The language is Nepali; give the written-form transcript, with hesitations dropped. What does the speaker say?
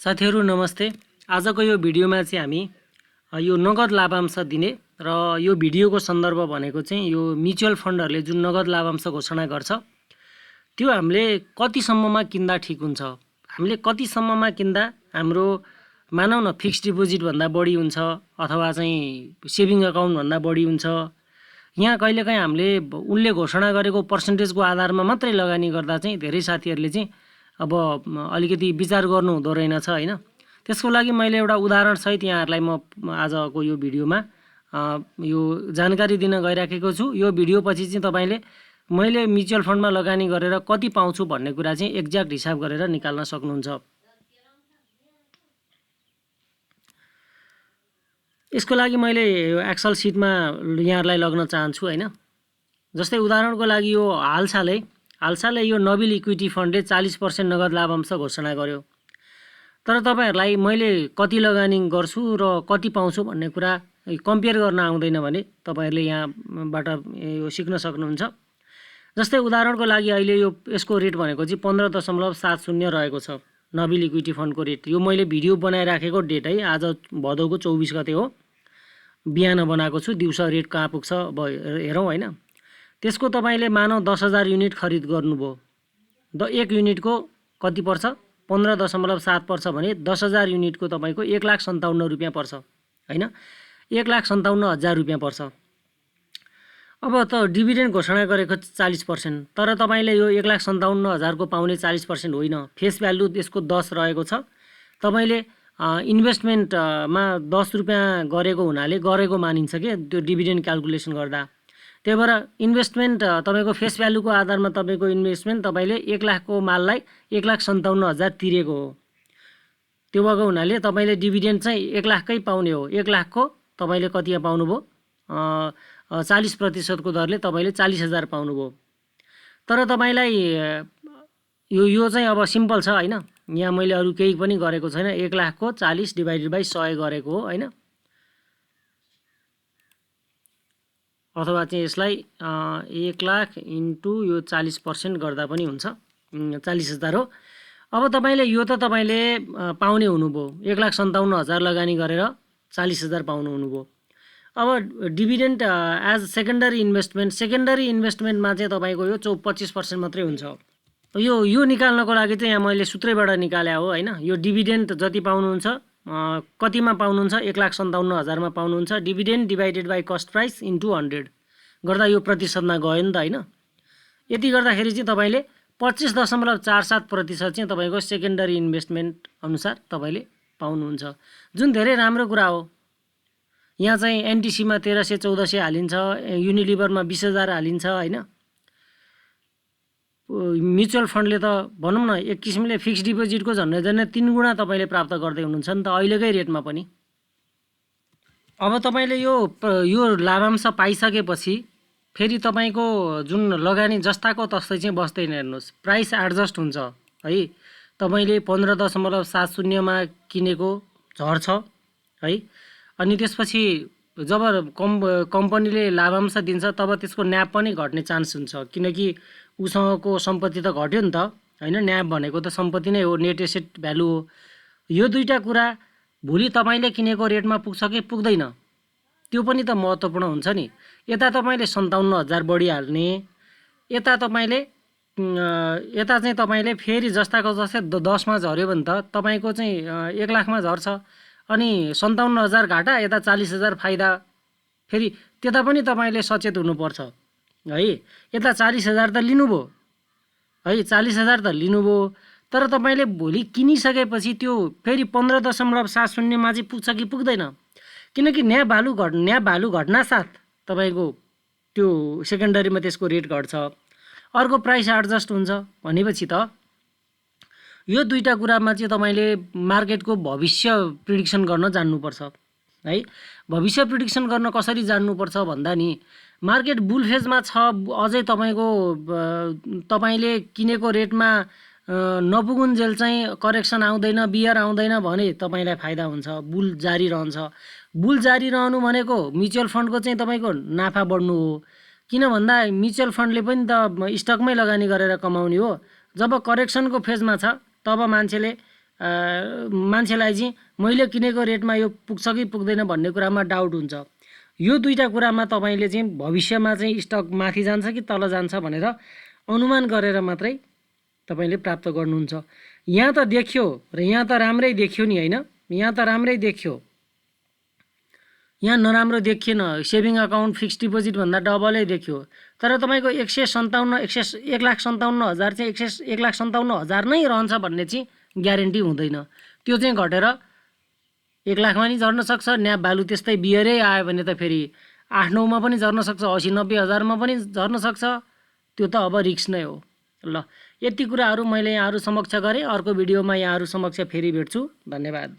साथीहरु नमस्ते। आजको यो भिडियोमा चाहिँ हामी यो नगद लाभांश दिने र यो भिडियोको सन्दर्भ भनेको चाहिँ यो म्युचुअल फन्डहरुले जुन नगद लाभांश घोषणा गर्छ त्यो हामीले कति सम्ममा किन्दा ठीक हुन्छ, हामीले कति सम्ममा किन्दा हाम्रो मानौ न फिक्स्ड डिपोजिट भन्दा बढी हुन्छ अथवा चाहिँ सेभिङ अकाउन्ट भन्दा बढी हुन्छ। यहाँ कहिलेकाहीँ हामीले उनले घोषणा गरेको पर्सेन्टेजको आधारमा मात्रै लगानी गर्दा चाहिँ धेरै साथीहरुले चाहिँ अब अलिकति विचार गर्नु हुँदो रहेछ हैन। त्यसको लागि मैले एउटा उदाहरण सहित यहाँहरुलाई म आजको यो भिडियोमा यो जानकारी दिन गइराखेको छु। यो भिडियो पछि चाहिँ तपाईले मैले म्युचुअल फन्डमा लगानी गरेर कति पाउँछु भन्ने कुरा चाहिँ एक्ज्याक्ट हिसाब गरेर निकाल्न सक्नुहुन्छ। यसको लागि मैले यो एक्सेल सिटमा यहाँहरुलाई लग्न चाहन्छु हैन। जस्तै उदाहरणको लागि यो हालसालै यो नोबेल इक्विटी फन्डले 40% नगद लाभांश घोषणा गर्यो। तर तपाईहरुलाई मैले कति लगानी गर्छु र कति पाउँछु भन्ने कुरा कम्पेयर गर्न आउँदैन भने तपाईहरुले यहाँबाट यो सिक्न सक्नुहुन्छ। जस्तै उदाहरणको लागि अहिले यो यसको रेट भनेको चाहिँ 15.70 रहेको छ नोबेल इक्विटी फन्डको रेट। यो मैले भिडियो बनाइराखेको डेट है, आज भदौको 24 गते हो, बिहान बनाएको छु। दिउँसो रेट कहाँ पुग्छ अब हेरौँ हैन। त्यसको तपाईले मानौ 10,000 युनिट खरिद गर्नुभयो, एक युनिटको कति पर्छ 15.7 पर्छ भने 10,000 युनिटको तपाईको 1,57,000 रुपैयाँ पर्छ हैन, 1,57,000 रुपैयाँ पर्छ। अब त डिभिडेन्ड घोषणा गरेको 40%, तर तपाईले यो 1,57,000 को पाउने 40% होइन, फेस भ्यालु यसको 10 रहेको छ। तपाईले इन्भेस्टमेन्टमा 10 रुपैयाँ गरेको हुनाले गरेको मानिन्छ के त्यो डिभिडेन्ड क्याल्कुलेसन गर्दा। त्यही भएर इन्भेस्टमेन्ट तपाईको फेस भ्यालुको आधारमा तपाईको इन्भेस्टमेन्ट तपाईले 1 लाख को माललाई 1,57,000 तिरेको हो। त्यो भएको हुनाले तपाईले डिभिडेन्ड चाहिँ 1 लाख कै पाउने हो। 1 लाख को तपाईले कति पाउनुभयो 40% को दरले तपाईले 40,000 पाउनुभयो। तर तपाईलाई यो चाहिँ अब सिम्पल छ हैन। यहाँ मैले अरु केही पनि गरेको छैन। 1 लाख को 40 डिवाइडेड बाइ 100 गरेको हो हैन। अथवा चाहिँ यसलाई 1 लाख इन्टु यो 40% गर्दा पनि हुन्छ, 40,000 हो। अब तपाईले यो त तपाईले पाउने हुनुभयो, 1,57,000 लगानी गरेर 40,000 पाउनु हुनुभयो। अब डिभिडेन्ड एज सेकेन्डरी इन्भेस्टमेन्टमा चाहिँ तपाईको यो 25% मात्रै हुन्छ। यो निकाल्नको लागि चाहिँ यहाँ मैले सूत्रैबाट निकाले हो हैन। यो डिभिडेन्ड जति पाउनुहुन्छ कतिमा पाउनुहुन्छ 1,57,000 मा पाउनुहुन्छ, dividend divided by cost price into 100 गर्दा यो प्रतिशतमा गयो नि त हैन। यति गर्दाखेरि चाहिँ तपाईले 25.47% चाहिँ तपाईको सेकेन्डरी इन्भेस्टमेन्ट अनुसार तपाईले पाउनुहुन्छ, जुन धेरै राम्रो कुरा हो। यहाँ चाहिँ एनटीसीमा 1300-1400 हालिन्छ, युनिलिभरमा 20,000 हालिन्छ हैन। म्युचुअल फन्डले त भनौं न एक किसिमले फिक्स्ड डिपोजिटको झन्डै 3 गुणा तपाईले प्राप्त गर्दै हुनुहुन्छ नि त अहिलेकै रेटमा पनि। अब तपाईले यो लाभांश पाइसकेपछि फेरि तपाईको जुन लगानी जस्ताको तस्तै चाहिँ बस्दैन। हेर्नुस्, प्राइस एडजस्ट हुन्छ है। तपाईले 15.70 मा किनेको झर्छ है। अनि त्यसपछि जब कम्पनीले लाभांश दिन्छ तब त्यसको न्याप पनि घट्ने चान्स हुन्छ, किनकि उसँगको सम्पत्ति त घट्यो नि त हैन। न्याप भनेको त सम्पत्ति नै हो, नेट एसेट भ्यालु हो। यो दुईटा कुरा भोलि तपाईले किनेको रेटमा पुग्छ कि पुग्दैन त्यो पनि त महत्त्वपूर्ण हुन्छ नि। यता तपाईले 57,000 बढी हाल्ने, यता चाहिँ तपाईले फेरि जस्ताको जस्तै 10 मा झर्यो भने त तपाईको चाहिँ 1 लाखमा झर्छ। अनि 57,000 घाटा, यता 40,000 फाइदा। फेरि त्यता पनि तपाईले सचेत हुनुपर्छ है। यता 40,000 त लिनुभयो है, 40,000 त लिनुभयो, तर तपाईले भोलि किनिसकेपछि त्यो फेरि 15.70 मा चाहिँ पुग्छ कि पुग्दैन, किनकि न्याप भ्यालु घट्ना साथ तपाईको त्यो सेकेन्डरीमा त्यसको रेट घट्छ, अर्को प्राइस एडजस्ट हुन्छ भनेपछि त यो दुईटा कुरामा चाहिँ तपाईले मार्केटको भविष्य प्रिडिक्सन गर्न जान्नुपर्छ है। भविष्य प्रिडिक्सन गर्न कसरी जान्नुपर्छ भन्दा नि मार्केट बुल फेजमा छ, अझै तपाईले किनेको रेटमा नपुगुन्जेल चाहिँ करेक्सन आउँदैन, बियर आउँदैन भने तपाईलाई फाइदा हुन्छ, बुल जारी रहन्छ। बुल जारी रहनु भनेको म्युचुअल फन्डको चाहिँ तपाईको नाफा बढ्नु हो। किन भन्दा म्युचुअल फन्डले पनि त स्टकमै लगानी गरेर कमाउने हो। जब करेक्सनको फेजमा छ तब मान्छेले मान्छेलाई चाहिँ मैले किनेको रेटमा यो पुग्छ कि पुग्दैन भन्ने कुरामा डाउट हुन्छ। यो दुईटा कुरामा तपाईँले चाहिँ भविष्यमा चाहिँ स्टक माथि जान्छ कि तल जान्छ भनेर अनुमान गरेर मात्रै तपाईँले प्राप्त गर्नुहुन्छ। यहाँ त देखियो र यहाँ त राम्रै देखियो नि होइन, यहाँ त राम्रै देखियो, यहाँ नराम्रो देखिएन। सेभिङ अकाउन्ट फिक्स डिपोजिट भन्दा डबलै देखियो। तर तपाईँको 1,57,000 चाहिँ 1,57,000 नै रहन्छ भन्ने चाहिँ ग्यारेन्टी हुँदैन। त्यो चाहिँ घटेर 1 लाखमा नि झर्न सक्छ। न्याप भ्यालु त्यस्तै बियरै आयो भने त फेरि 8-9 मा पनि झर्न सक्छ, 80-90 हजारमा पनि झर्न सक्छ। त्यो त अब रिस्क नै हो। ल, यति कुराहरू मैले यहाँहरू समक्ष गरेँ। अर्को भिडियोमा यहाँहरू समक्ष फेरि भेट्छु। धन्यवाद।